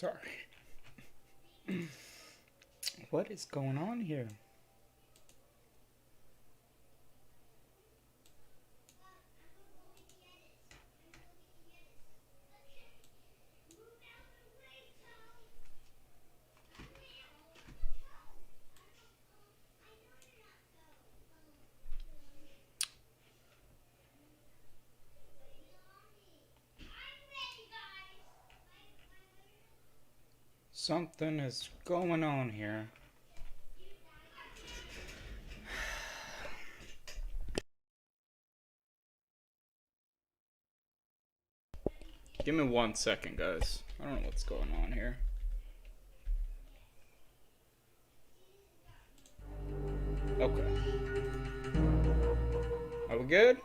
Sorry. What is going on here? Something is going on here. Give me 1 second, guys. I don't know what's going on here. Okay. Are we good?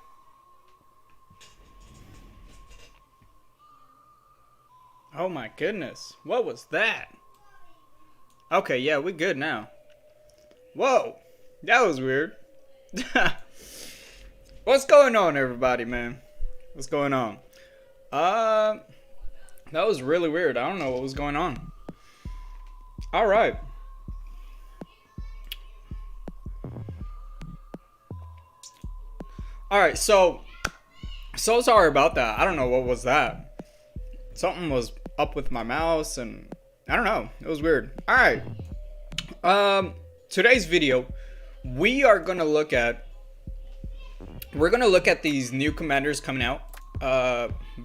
Oh my goodness. What was that? Okay, yeah, we good now. Whoa. That was weird. What's going on, everybody, man? What's going on? That was really weird. I don't know what was going on. All right. All right, so sorry about that. I don't know what was that. Something was up with my mouse and I don't know. It was weird. All right. Today's video, we're gonna look at these new commanders coming out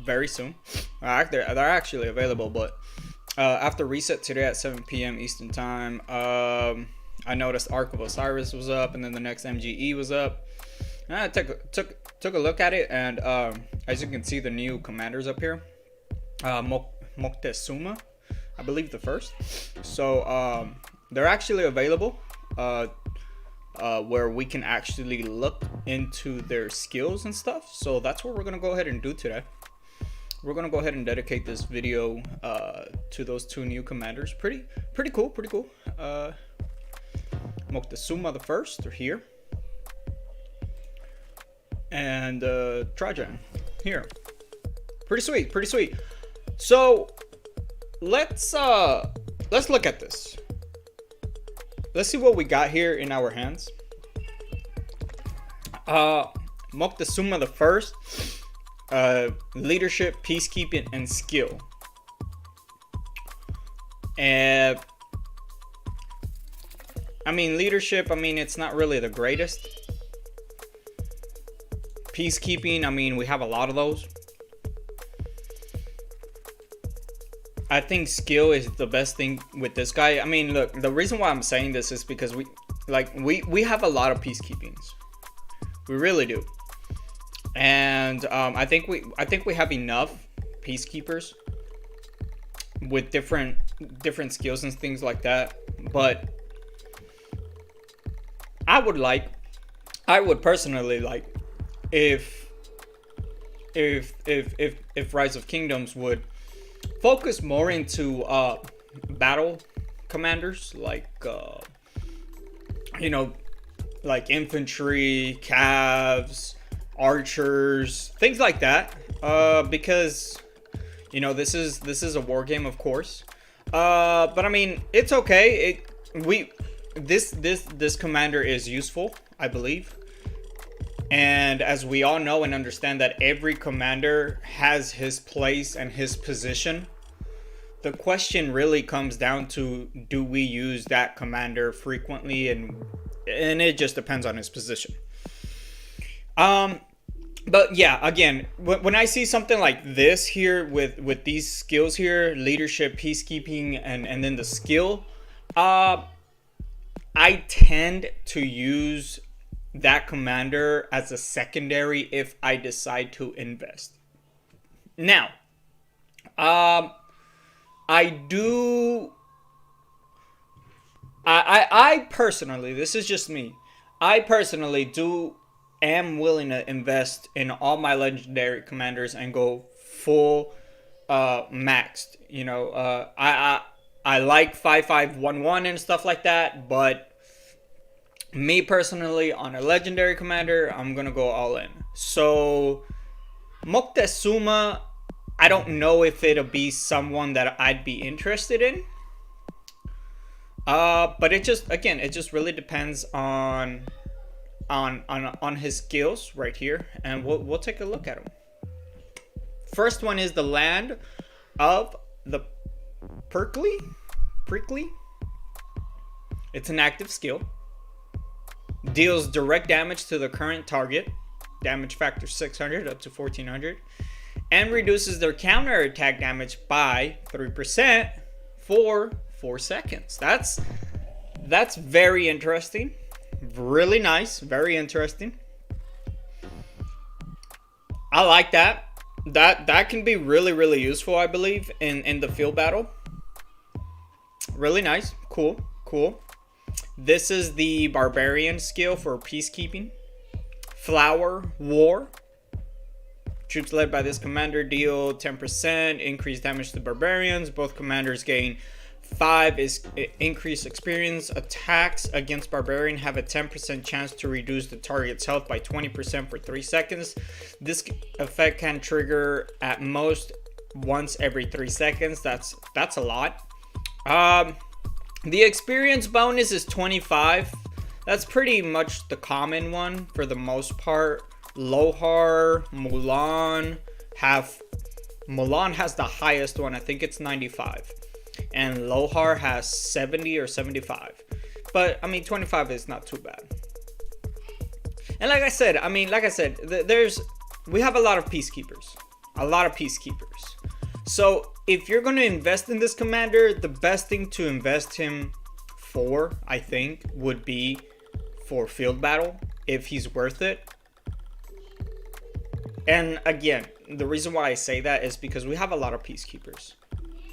very soon. They're actually available, but after reset today at 7 p.m. Eastern time, I noticed Ark of Osiris was up, and then the next MGE was up. And I took a look at it, and as you can see, the new commanders up here, Moctezuma, I believe the first. So they're actually available, where we can actually look into their skills and stuff. So that's what we're gonna go ahead and do today. We're gonna go ahead and dedicate this video to those two new commanders. Pretty cool. Moctezuma the first, they're here, and TRAJAN here. Pretty sweet. So let's look at this. Let's see what we got here in our hands. Moctezuma the first, leadership, peacekeeping, and skill. And I mean, leadership, I mean, it's not really the greatest. Peacekeeping, I mean, we have a lot of those. I think skill is the best thing with this guy. I mean, look, the reason why I'm saying this is because we have a lot of peacekeepings. We really do. And I think we have enough peacekeepers with different skills and things like that. But I would personally like if Rise of Kingdoms would focus more into battle commanders, like like infantry, calves, archers, things like that, because this is a war game, of course, but I mean, it's okay. This commander is useful, I believe. And as we all know and understand that every commander has his place and his position, the question really comes down to, do we use that commander frequently? And it just depends on his position. But yeah, again, when I see something like this here with these skills here, leadership, peacekeeping, and then the skill, I tend to use that commander as a secondary if I decide to invest. Now, I personally, this is just me, I personally am willing to invest in all my legendary commanders and go full maxed. I like 5511 and stuff like that, but me personally, on a legendary commander, I'm gonna go all in. So Moctezuma, I don't know if it'll be someone that I'd be interested in. But it just really depends on his skills right here, and we'll take a look at him. First one is the Land of the Prickly. It's an active skill. Deals direct damage to the current target. Damage factor 600 up to 1400. And reduces their counter attack damage by 3% for 4 seconds. That's very interesting. Really nice. Very interesting. I like that. That can be really useful, I believe, in the field battle. Really nice. Cool. This is the Barbarian skill for peacekeeping. Flower War. Troops led by this commander deal 10% increased damage to barbarians. Both commanders gain 5 is increased experience. Attacks against barbarian have a 10% chance to reduce the target's health by 20% for 3 seconds. This effect can trigger at most once every 3 seconds. That's a lot. The experience bonus is 25. That's pretty much the common one for the most part. Lohar, Mulan has the highest one. I think it's 95. And Lohar has 70 or 75. But I mean 25 is not too bad. And like I said, we have a lot of peacekeepers. So if you're going to invest in this commander, the best thing to invest him for, I think, would be for field battle, if he's worth it. And again, the reason why I say that is because we have a lot of peacekeepers.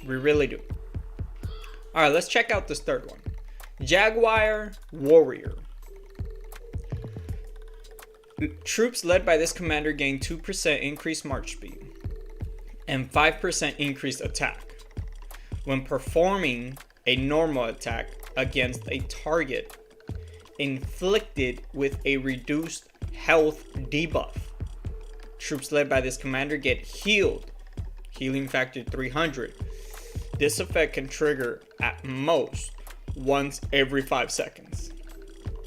We really do. All right, let's check out this third one. Jaguar Warrior. Troops led by this commander gain 2% increased march speed and 5% increased attack when performing a normal attack against a target inflicted with a reduced health debuff. Troops led by this commander get healed, healing factor 300. This effect can trigger at most once every 5 seconds.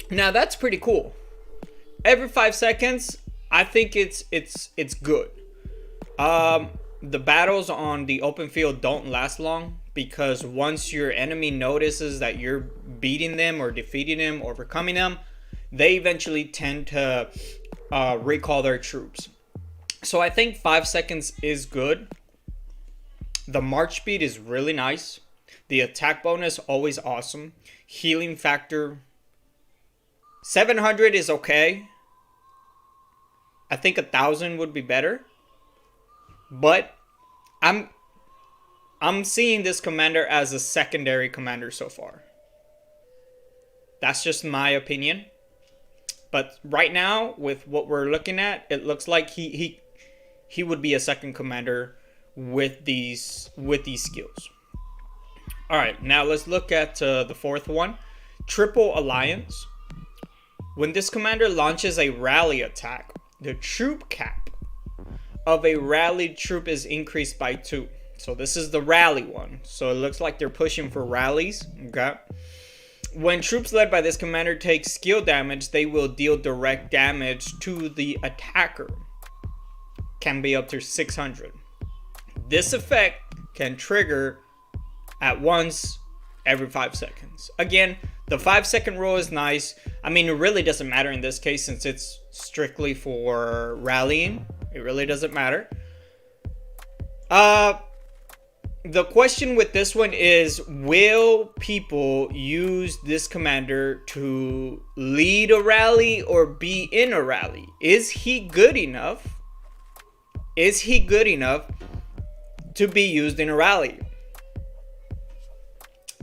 Now that's pretty cool. Every 5 seconds, I think it's good. The battles on the open field don't last long, because once your enemy notices that you're beating them or defeating them or overcoming them, they eventually tend to recall their troops. So I think 5 seconds is good. The march speed is really nice. The attack bonus, always awesome. Healing factor 700 is okay. I think 1,000 would be better. But I'm seeing this commander as a secondary commander so far. That's just my opinion. But right now, with what we're looking at, it looks like he would be a second commander with these skills. All right, now let's look at the fourth one. Triple Alliance. When this commander launches a rally attack, the troop cap of a rallied troop is increased by 2. So this is the rally one. So it looks like they're pushing for rallies. Okay. When troops led by this commander take skill damage, they will deal direct damage to the attacker. Can be up to 600. This effect can trigger at once every 5 seconds. Again, the 5-second rule is nice. I mean, it really doesn't matter in this case since it's strictly for rallying. It really doesn't matter. The question with this one is, will people use this commander to lead a rally or be in a rally? Is he good enough? Is he good enough to be used in a rally?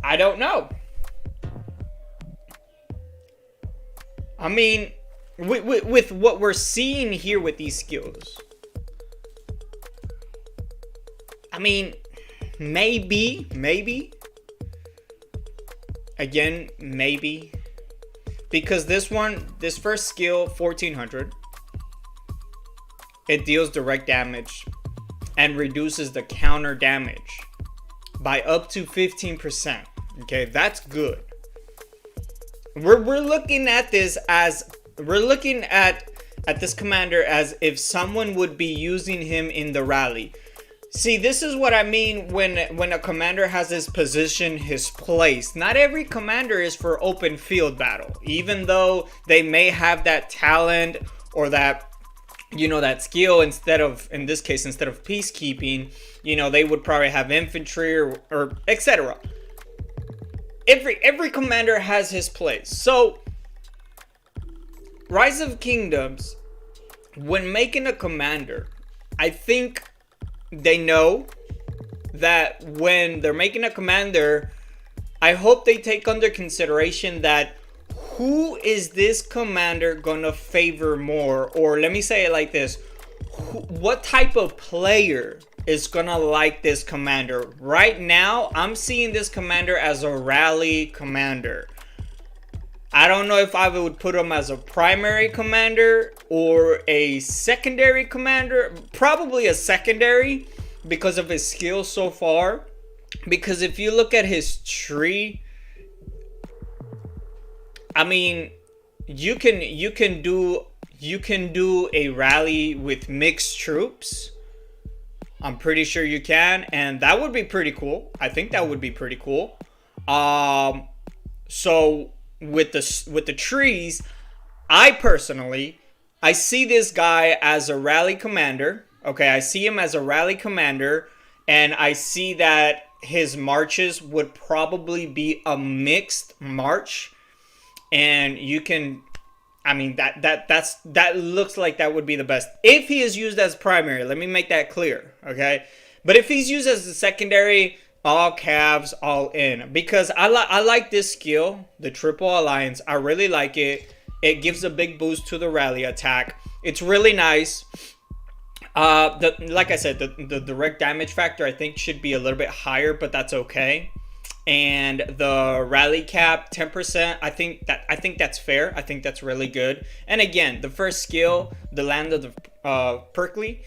I don't know. I mean, with what we're seeing here with these skills, I mean, maybe. Again, maybe. Because this first skill, 1400, it deals direct damage and reduces the counter damage by up to 15%. Okay, that's good. We're looking at this as this commander as if someone would be using him in the rally. See, this is what I mean when a commander has his position, his place. Not every commander is for open field battle, even though they may have that talent or that, you know, that skill. Instead of, in this case, instead of peacekeeping, you know, they would probably have infantry or etc. Every commander has his place. So Rise of Kingdoms, when making a commander, I think they know that when they're making a commander, I hope they take under consideration that who is this commander gonna favor more? Or let me say it like this: what type of player is gonna like this commander? Right now, I'm seeing this commander as a rally commander. I don't know if I would put him as a primary commander or a secondary commander. Probably a secondary because of his skills so far. Because if you look at his tree, I mean, you can do a rally with mixed troops. I'm pretty sure you can, and that would be pretty cool. I think that would be pretty cool. So with the trees, I see this guy as a rally commander. Okay, I see him as a rally commander, and I see that his marches would probably be a mixed march. And you can, I mean, that looks like that would be the best if he is used as primary. Let me make that clear, okay? But if he's used as a secondary, all calves, all in, because I like this skill, the Triple Alliance. I really like it. It gives a big boost to the rally attack. It's really nice. Like I said, the direct damage factor I think should be a little bit higher, but that's okay. And the rally cap 10%, I think that's fair. I think that's really good. And again, the first skill, the Land of the Perkly,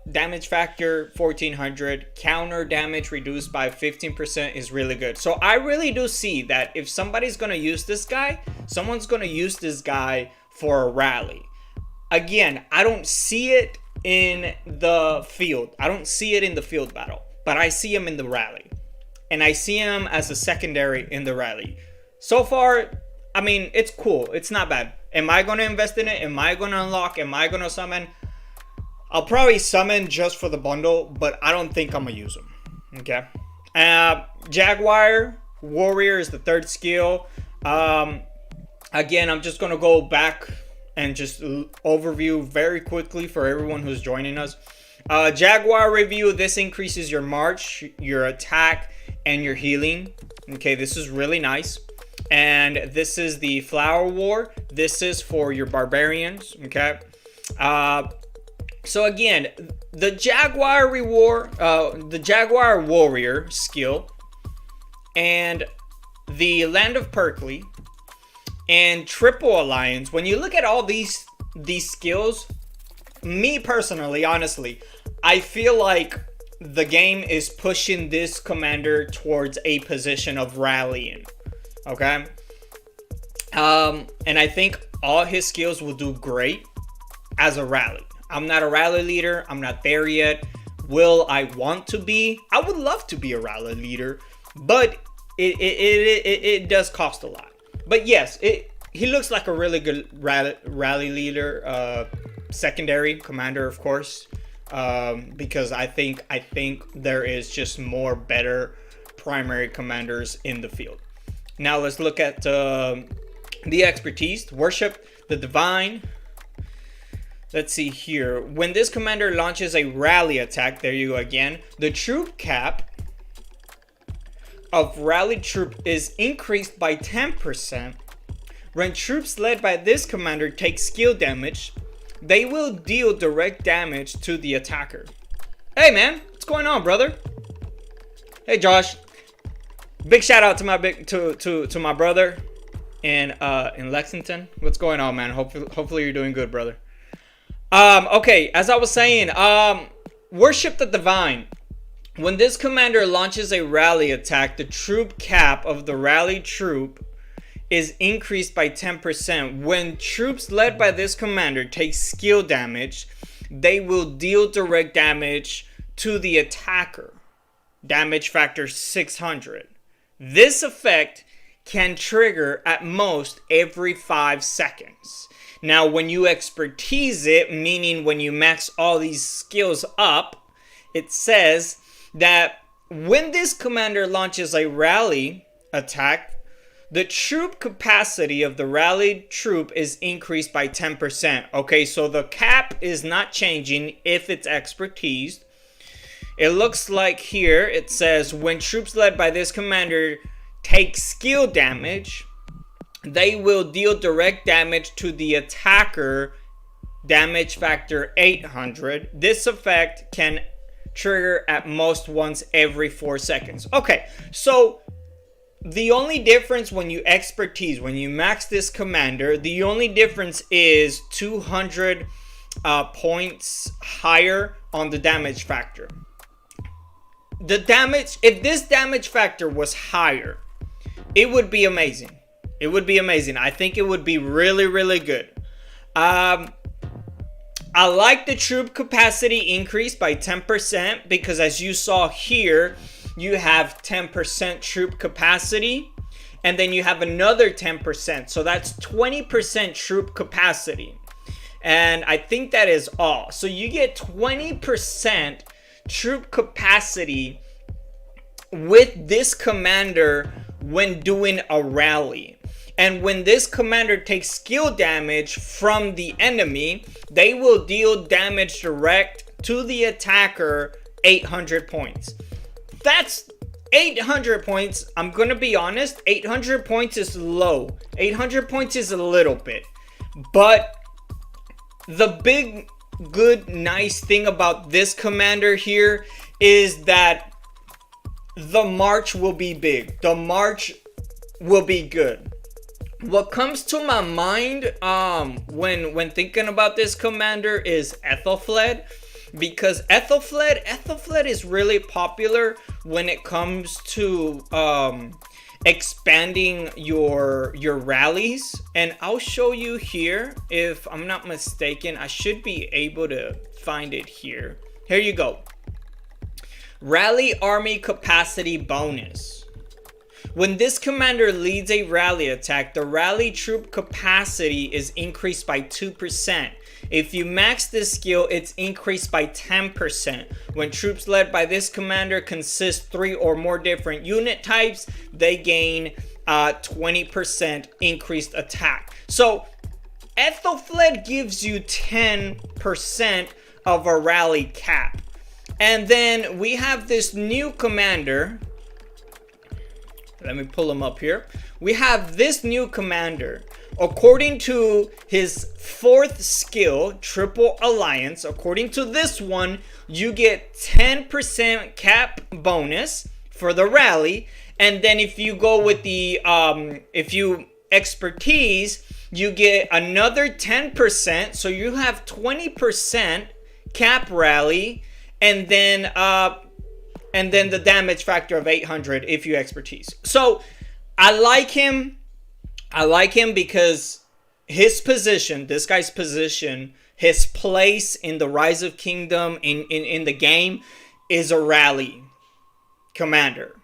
damage factor 1400, counter damage reduced by 15% is really good. So I really do see that if somebody's gonna use this guy, someone's gonna use this guy for a rally. Again, I don't see it in the field. I don't see it in the field battle, but I see him in the rally. And I see him as a secondary in the rally. So far, I mean, it's cool. It's not bad. Am I going to invest in it? Am I going to unlock? Am I going to summon? I'll probably summon just for the bundle, but I don't think I'm going to use them. Okay. Jaguar Warrior is the third skill. Again, I'm just going to go back and just overview very quickly for everyone who's joining us. Jaguar review. This increases your march, your attack, and your healing. Okay, this is really nice. And this is the Flower War. This is for your barbarians. Okay. So again, the Jaguar the Jaguar Warrior skill, and the Land of Perkly, and Triple Alliance. When you look at all these skills, me personally, honestly, I feel like the game is pushing this commander towards a position of rallying. Okay. And I think all his skills will do great as a rally. I'm not a rally leader. I'm not there yet. Will I want to be? I would love to be a rally leader, but it does cost a lot. But yes, he looks like a really good rally leader, secondary commander, of course. Because I think there is just more better primary commanders in the field. Now let's look at the expertise. Worship the divine. Let's see here. When this commander launches a rally attack, there you go again. The troop cap of rally troop is increased by 10%. When troops led by this commander take skill damage, they will deal direct damage to the attacker. Hey man, what's going on, brother? Hey Josh. Big shout out to my to my brother in Lexington. What's going on, man? Hopefully you're doing good, brother. Okay, as I was saying, Worship the Divine. When this commander launches a rally attack, the troop cap of the rally troop is increased by 10%. When troops led by this commander take skill damage, they will deal direct damage to the attacker. Damage factor 600. This effect can trigger at most every 5 seconds. Now, when you expertise it, meaning when you max all these skills up, it says that when this commander launches a rally attack, the troop capacity of the rallied troop is increased by 10%. Okay, so the cap is not changing if it's expertise. It looks like here it says when troops led by this commander take skill damage, they will deal direct damage to the attacker, damage factor 800. This effect can trigger at most once every 4 seconds. Okay, so the only difference when you expertise, when you max this commander, the only difference is 200 points higher on the damage factor. The damage, if this damage factor was higher, it would be amazing. It would be amazing. I think it would be really, really good. I like the troop capacity increase by 10% because as you saw here, you have 10% troop capacity and then you have another 10%. So that's 20% troop capacity. And I think that is all. So you get 20% troop capacity with this commander when doing a rally. And when this commander takes skill damage from the enemy, they will deal damage direct to the attacker 800 points. That's 800 points. I'm gonna be honest, 800 points is low. 800 points is a little bit. But the big, good, nice thing about this commander here is that the march will be big. The march will be good. What comes to my mind when thinking about this commander is Ethelfled, because Ethelfled is really popular when it comes to expanding your rallies. And I'll show you here, if I'm not mistaken. I should be able to find it here. Here you go. Rally army capacity bonus. When this commander leads a rally attack, the rally troop capacity is increased by 2%. If you max this skill, it's increased by 10%. When troops led by this commander consist 3 or more different unit types, they gain 20% increased attack. So Ethelfled gives you 10% of a rally cap. And then we have this new commander. Let me pull him up here. We have this new commander. According to his 4th skill, Triple Alliance, according to this one, you get 10% cap bonus for the rally. And then if you go with the, if you expertise, you get another 10%. So you have 20% cap rally. And then the damage factor of 800 if you expertise. So I like him. I like him because his position, this guy's position, his place in the Rise of Kingdom in the game is a rally commander.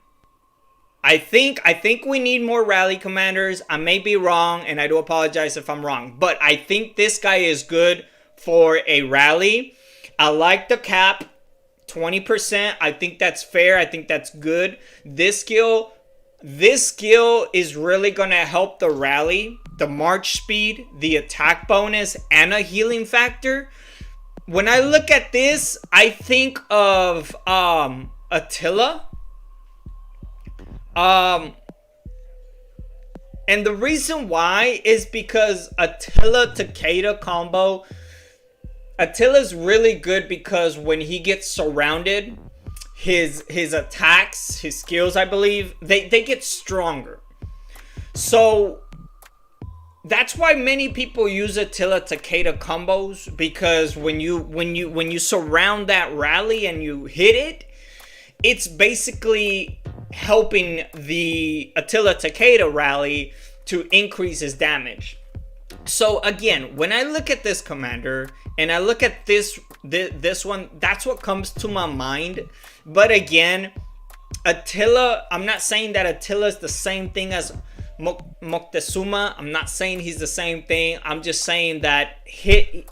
I think we need more rally commanders. I may be wrong, and I do apologize if I'm wrong. But I think this guy is good for a rally. I like the cap. 20%. I think that's fair. I think that's good. This skill is really going to help the rally, the march speed, the attack bonus, and a healing factor. When I look at this, I think of Attila. And the reason why is because Attila Takeda combo, Attila's really good because when he gets surrounded, his attacks, his skills, I believe, they get stronger. So That's why many people use Attila Takeda combos, because when you surround that rally and you hit it, it's basically helping the Attila Takeda rally to increase his damage. So again, when I look at this commander and I look at this one, that's what comes to my mind. But again, Attila, I'm not saying that Attila is the same thing as Moctezuma. I'm not saying he's the same thing. I'm just saying that he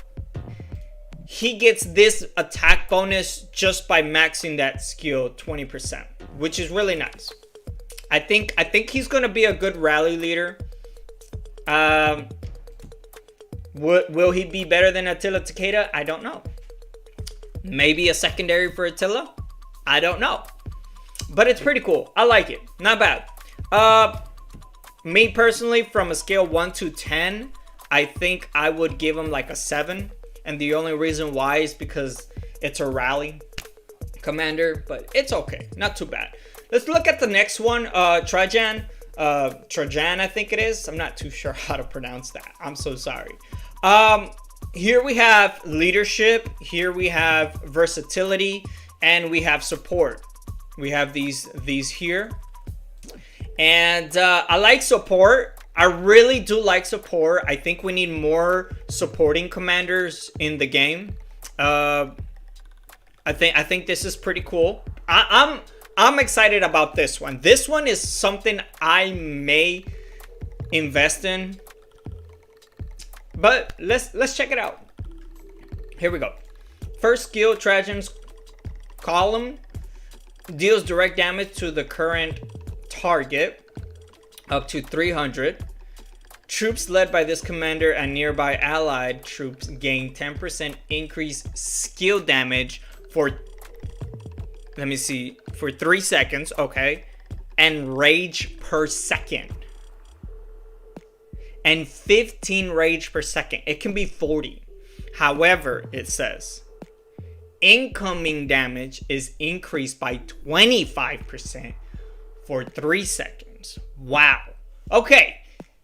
gets this attack bonus just by maxing that skill 20%, which is really nice. I think he's gonna be a good rally leader. Will he be better than Attila Takeda? I don't know. Maybe a secondary for Attila? I don't know. But it's pretty cool. I like it. Not bad. Me personally, from a scale 1 to 10, I think I would give him like a 7. And the only reason why is because it's a rally commander. But it's okay. Not too bad. Let's look at the next one. TRAJAN. TRAJAN, I think it is. I'm not too sure how to pronounce that. I'm so sorry. Here we have leadership. Here we have versatility. And we have support. We have these here. And I like support. I really do like support. I think we need more supporting commanders in the game. I think this is pretty cool. I'm excited about this one. This one is something I may invest in. But let's check it out. Here we go. First skill, TRAJAN's column deals direct damage to the current target up to 300. Troops led by this commander and nearby allied troops gain 10% increased skill damage for, let me see, for 3 seconds, okay, and rage per second. And 15 rage per second. It can be 40. However, it says incoming damage is increased by 25% for 3 seconds. Wow. Okay.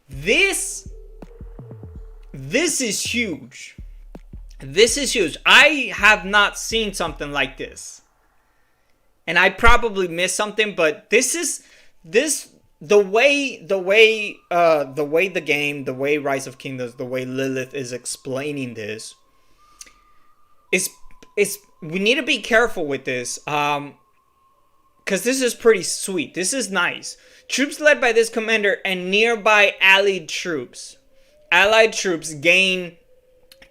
This is huge. This is huge. I have not seen something like this. And I probably missed something, but the way the game, the way Rise of Kingdoms, the way Lilith is explaining this is we need to be careful with this. Because this is pretty sweet. This is nice. Troops led by this commander and nearby allied troops. Allied troops gain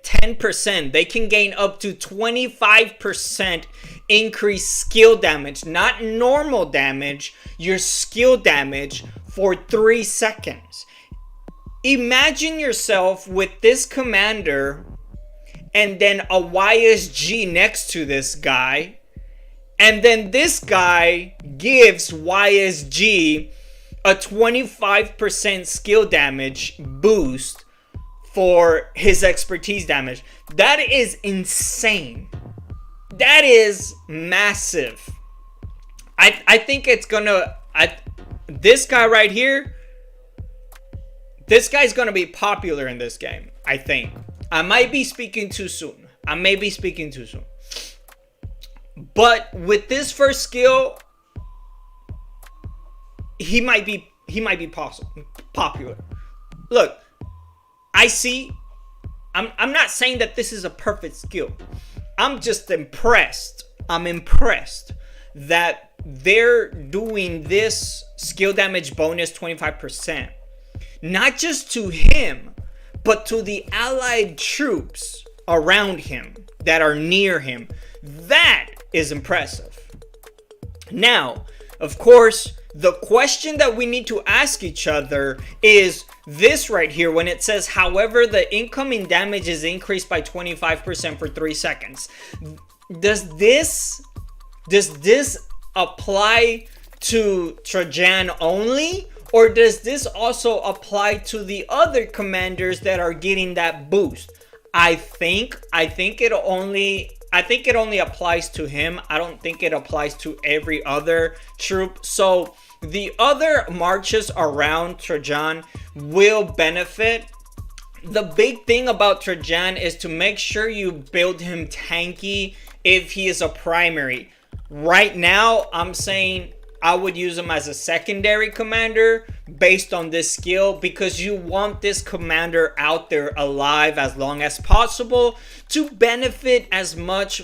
10%. They can gain up to 25% increased skill damage. Not normal damage. Your skill damage for 3 seconds. Imagine yourself with this commander and then a YSG next to this guy. And then this guy gives YSG a 25% skill damage boost for his expertise damage. That is insane. That is massive. I think it's gonna... this guy right here, this guy's gonna be popular in this game, I think. I might be speaking too soon. I may be speaking too soon. But with this first skill, he might be popular. Look, I see. I'm not saying that this is a perfect skill. I'm just impressed. I'm impressed that they're doing this skill damage bonus 25%. Not just to him, but to the allied troops around him that are near him. That is impressive. Now, of course, the question that we need to ask each other is this right here when it says, however, the incoming damage is increased by 25% for 3 seconds. Does this apply to TRAJAN only? Or does this also apply to the other commanders that are getting that boost? I think it only applies to him. I don't think it applies to every other troop. So the other marches around TRAJAN will benefit The big thing about Trajan is to make sure you build him tanky if he is a primary. Right now, I'm saying I would use him as a secondary commander based on this skill, because you want this commander out there alive as long as possible to benefit as much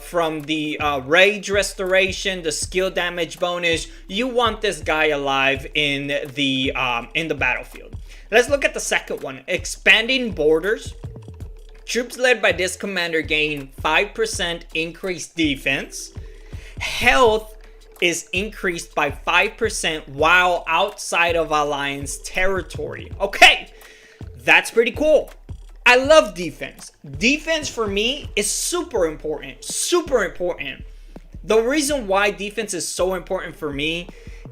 from the rage restoration, the skill damage bonus. You want this guy alive in the battlefield. Let's look at the second one. Expanding borders. Troops led by this commander gain 5% increased defense. Health is increased by 5% while outside of Alliance territory. Okay, that's pretty cool. I love defense. Defense for me is super important. Super important. The reason why defense is so important for me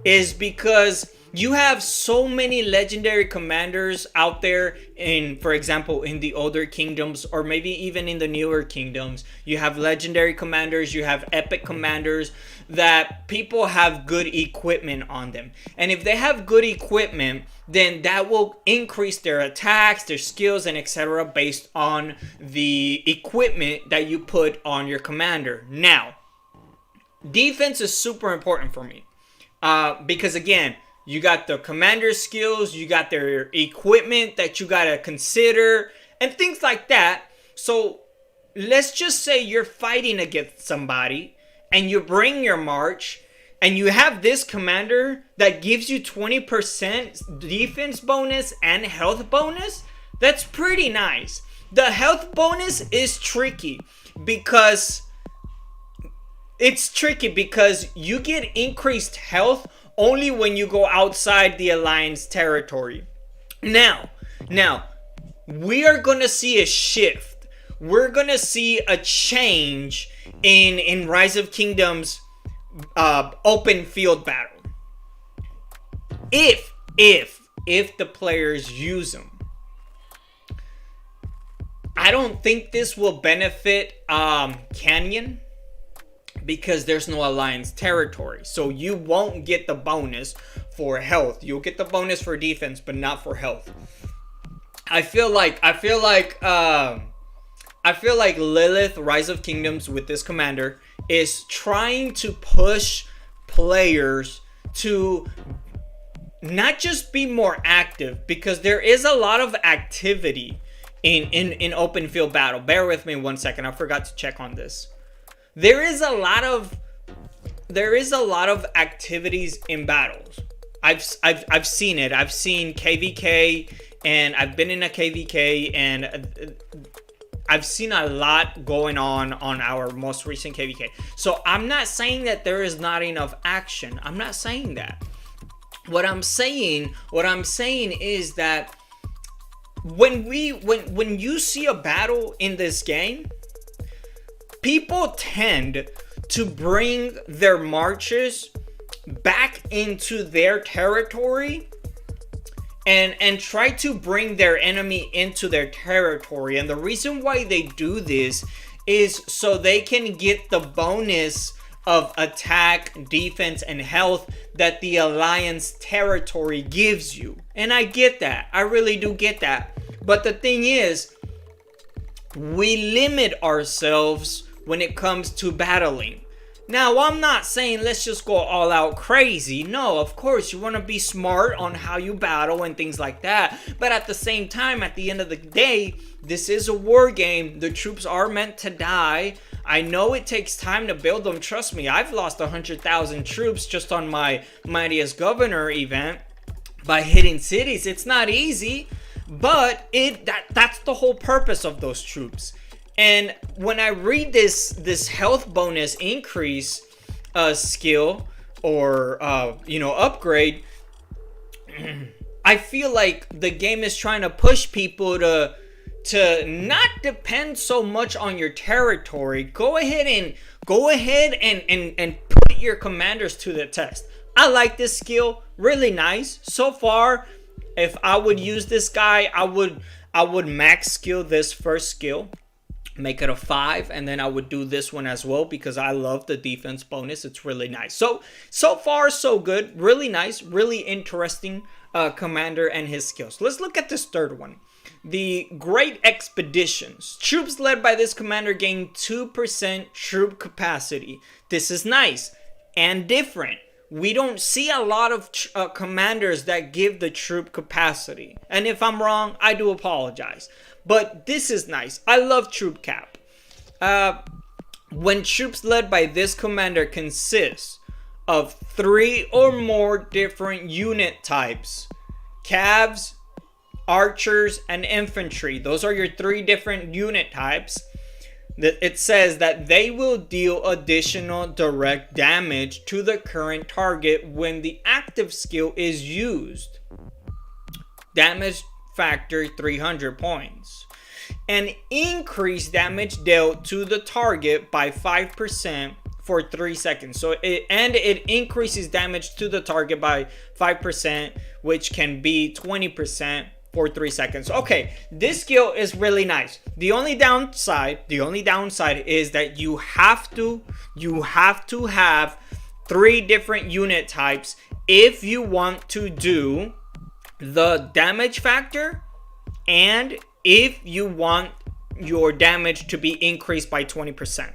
is because you have so many legendary commanders out there in, for example, in the older kingdoms, or maybe even in the newer kingdoms. You have legendary commanders, you have epic commanders that people have good equipment on them. And if they have good equipment, then that will increase their attacks, their skills, and etc. based on the equipment that you put on your commander. Now, defense is super important for me. Because again, you got the commander skills, you got their equipment that you gotta consider, and things like that. So let's just say you're fighting against somebody and you bring your march and you have this commander that gives you 20% defense bonus and health bonus. That's pretty nice. The health bonus is tricky because you get increased health only when you go outside the Alliance territory. Now, we are going to see a shift. We're going to see a change in Rise of Kingdoms open field battle. If the players use them. I don't think this will benefit Canyon, because there's no Alliance territory. So you won't get the bonus for health. You'll get the bonus for defense, but not for health. I feel like Lilith Rise of Kingdoms with this commander is trying to push players to not just be more active, because there is a lot of activity in open field battle. Bear with me 1 second. I forgot to check on this. There is a lot of activities in battles. I've seen it. I've seen KVK, and I've been in a KVK, and I've seen a lot going on our most recent KVK. So I'm not saying that there is not enough action. I'm not saying that. What I'm saying is that when you see a battle in this game, people tend to bring their marches back into their territory and try to bring their enemy into their territory. And the reason why they do this is so they can get the bonus of attack, defense, and health that the Alliance territory gives you. And I get that. I really do get that. But the thing is, we limit ourselves when it comes to battling. Now, I'm not saying let's just go all out crazy. No, of course, you want to be smart on how you battle and things like that. But at the same time, at the end of the day, this is a war game. The troops are meant to die. I know it takes time to build them. Trust me, I've lost 100,000 troops just on my Mightiest Governor event by hitting cities. It's not easy, but that's the whole purpose of those troops. And when I read this health bonus increase skill or upgrade, I feel like the game is trying to push people to not depend so much on your territory. Go ahead and put your commanders to the test. I like this skill, really nice so far. If I would use this guy, I would max skill this first skill, make it a 5, and then I would do this one as well because I love the defense bonus. It's really nice. So far so good. Really nice, really interesting commander and his skills. Let's look at this third one. The Great Expeditions. Troops led by this commander gain 2% troop capacity. This is nice and different. We don't see a lot of commanders that give the troop capacity. And if I'm wrong, I do apologize. But this is nice. I love troop cap. When troops led by this commander consist of 3 or more different unit types, cavs, archers, and infantry. Those are your 3 different unit types. It says that they will deal additional direct damage to the current target when the active skill is used. Damage factor 300 points. And increase damage dealt to the target by 5% for 3 seconds. So it increases damage to the target by 5%, which can be 20% for 3 seconds. Okay, this skill is really nice. The only downside is that you have to have 3 different unit types if you want to do the damage factor, and if you want your damage to be increased by 20%.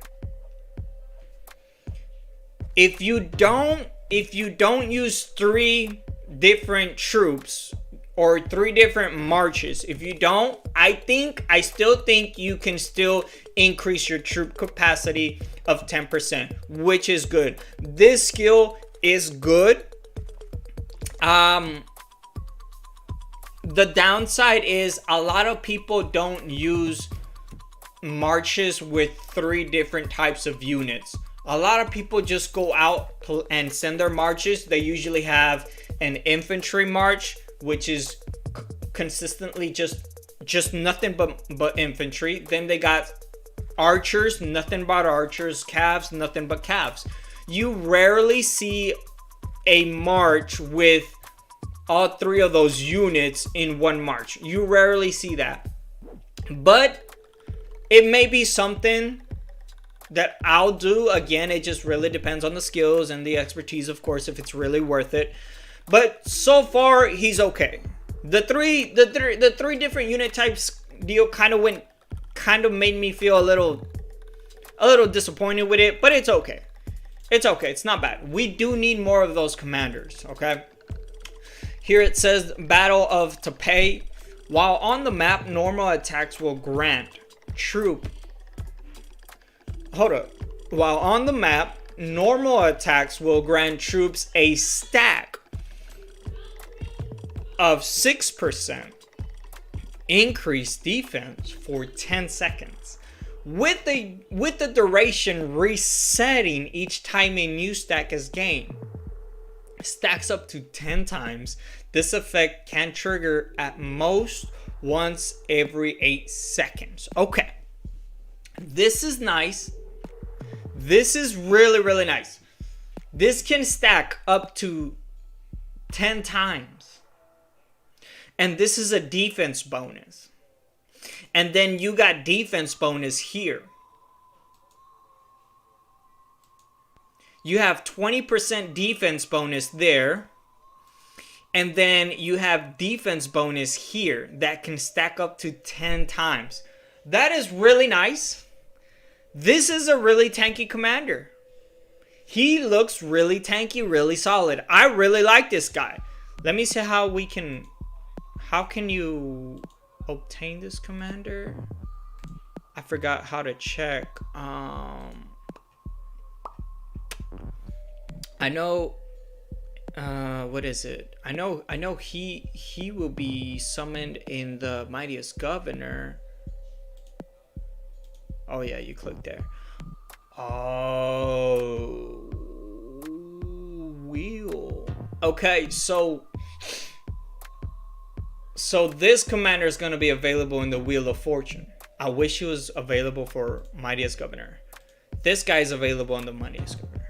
If you don't use 3 different troops or 3 different marches, I still think you can still increase your troop capacity of 10%, which is good. This skill is good. The downside is a lot of people don't use marches with 3 different types of units. A lot of people just go out and send their marches. They usually have an infantry march, which is consistently just nothing but infantry. Then they got archers, nothing but archers, cavs, nothing but cavs. You rarely see a march with all 3 of those units in one march. You rarely see that. But it may be something that I'll do. Again, it just really depends on the skills and the expertise, of course, if it's really worth it. But so far, he's okay. The three different unit types deal kind of made me feel a little disappointed with it, but it's okay. It's okay. It's not bad. We do need more of those commanders, okay? Here it says Battle of Taipei. While on the map, normal attacks will grant troop. While on the map, normal attacks will grant troops a stack of 6% increased defense for 10 seconds. With the duration resetting each time a new stack is gained. Stacks up to 10 times. This effect can trigger at most once every 8 seconds. Okay. This is nice. This is really, really nice. This can stack up to 10 times. And this is a defense bonus. And then you got defense bonus here. You have 20% defense bonus there. And then you have defense bonus here that can stack up to 10 times. That is really nice. This is a really tanky commander. He looks really tanky, really solid. I really like this guy. Let me see how can you obtain this commander? I forgot how to check. I know what is it? I know he will be summoned in the Mightiest Governor. Oh yeah, you click there. Oh, wheel. Okay, so this commander is going to be available in the Wheel of Fortune. I wish he was available for Mightiest Governor. This guy is available in the Mightiest Governor.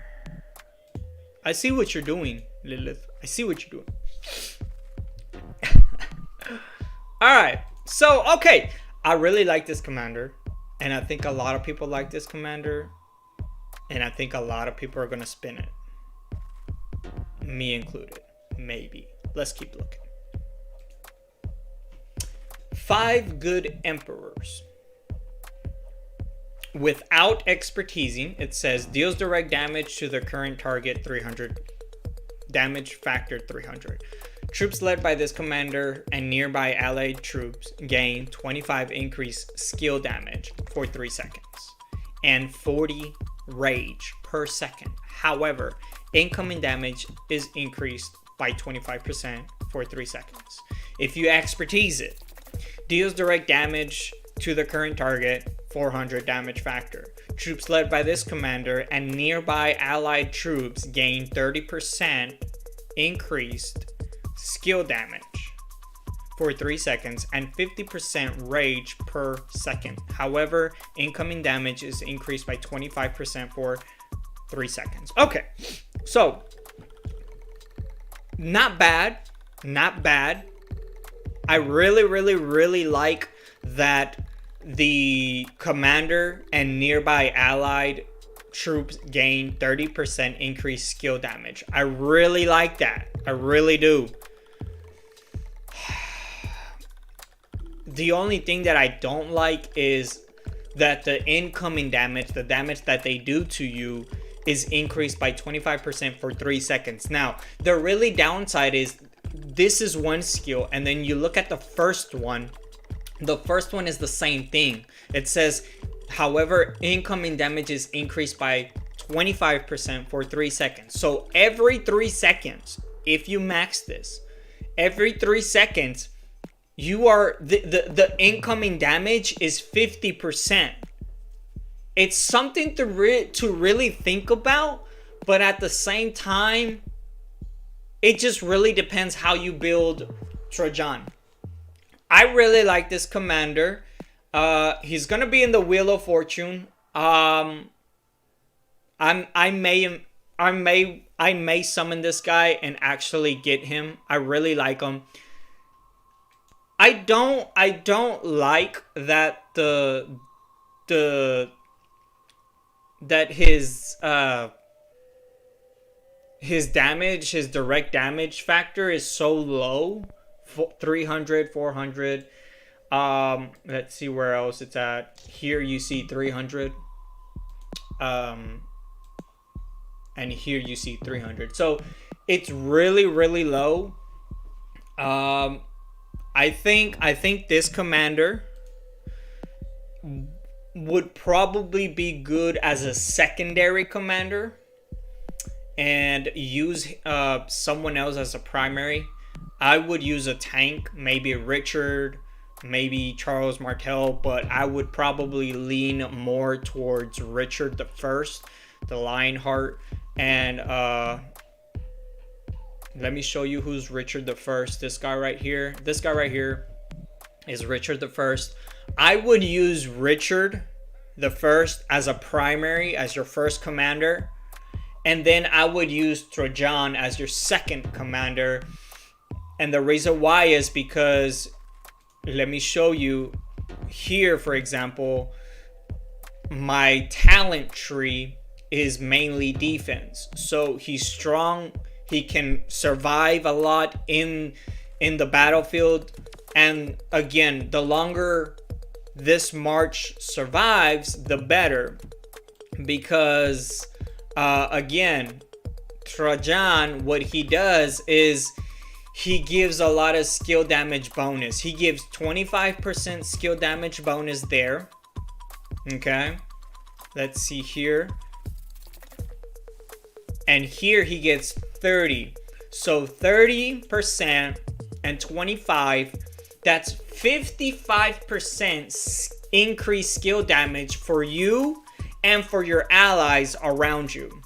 I see what you're doing, Lilith. I see what you're doing. Alright, so, okay. I really like this commander. And I think a lot of people like this commander. And I think a lot of people are going to spin it. Me included. Maybe. Let's keep looking. 5 good emperors. Without expertising, it says deals direct damage to the current target 300, damage factor 300. Troops led by this commander and nearby allied troops gain 25 increased skill damage for 3 seconds and 40 rage per second. However, incoming damage is increased by 25% for 3 seconds. If you expertise it, deals direct damage to the current target 400 damage factor. Troops led by this commander and nearby allied troops gain 30% increased skill damage for 3 seconds and 50% rage per second. However, incoming damage is increased by 25% for 3 seconds. Okay, so not bad, not bad. I really like that the commander and nearby allied troops gain 30% increased skill damage. I really like that. I really do. The only thing that I don't like is that the incoming damage, the damage that they do to you, is increased by 25% for 3 seconds. Now, the really downside is this is one skill, and then you look at the first one. The first one is the same thing. It says, however, incoming damage is increased by 25% for 3 seconds. So every 3 seconds, if you max this, every 3 seconds, you are the incoming damage is 50%. It's something to really think about, but at the same time, it just really depends how you build Trajan. I really like this commander. He's gonna be in the Wheel of Fortune. I may summon this guy and actually get him. I really like him. I don't like that that his damage, his direct damage factor is so low. 300, 400. Let's see where else it's at. Here you see 300. And here you see 300. So it's really low. I think this commander would probably be good as a secondary commander and use someone else as a primary. I would use a tank, maybe Richard, maybe Charles Martel, but I would probably lean more towards Richard the First, the Lionheart, and let me show you who's Richard the First. This guy right here. This guy right here is Richard the First. I would use Richard the First as a primary, as your first commander, and then I would use Trajan as your second commander. And the reason why is because, let me show you here, for example, my talent tree is mainly defense. So he's strong. He can survive a lot in the battlefield. And again, the longer this march survives, the better. Because, again, Trajan, what he does is he gives a lot of skill damage bonus. He gives 25% skill damage bonus there. Okay. Let's see here. And here he gets 30. So 30% and 25. That's 55% increased skill damage for you and for your allies around you.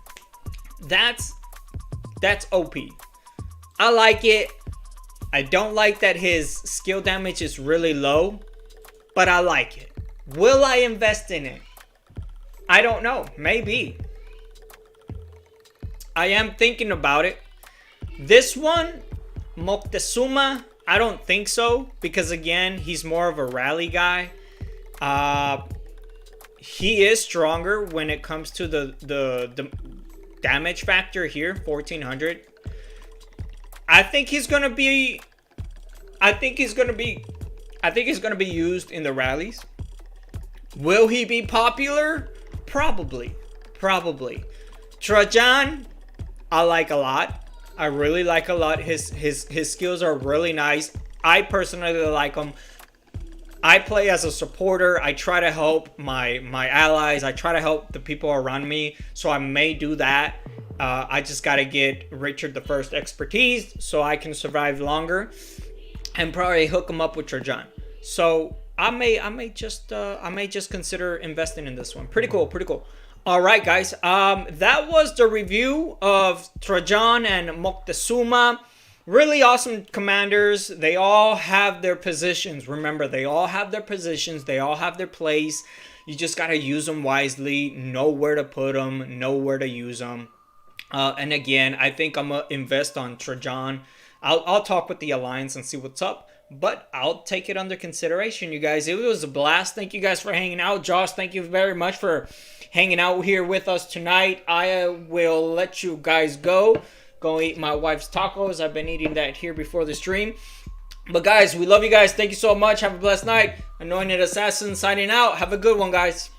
That's OP. I like it. I don't like that his skill damage is really low, but I like it. Will I invest in it? I don't know. Maybe. I am thinking about it. This one, Moctezuma, I don't think so, because again, he's more of a rally guy. He is stronger when it comes to the damage factor here, 1400. I think he's gonna be I think he's going to be used in the rallies. Will he be popular? Probably. Probably. Trajan, I like a lot. I really like a lot. His skills are really nice. I personally like him. I play as a supporter. I try to help my allies. I try to help the people around me. So I may do that. I just got to get Richard the First expertise so I can survive longer, and probably hook him up with Trajan. So I may just consider investing in this one. Pretty cool, pretty cool. All right, guys. That was the review of Trajan and Moctezuma. Really awesome commanders. They all have their positions. Remember, they all have their positions. They all have their place. You just got to use them wisely. Know where to put them. Know where to use them. And again, I think I'm going to invest on Trajan. I'll talk with the Alliance and see what's up. But I'll take it under consideration, you guys. It was a blast. Thank you guys for hanging out. Josh, thank you very much for hanging out here with us tonight. I will let you guys go. Go eat my wife's tacos. I've been eating that here before the stream. But guys, we love you guys. Thank you so much. Have a blessed night. Anointed Assassin signing out. Have a good one, guys.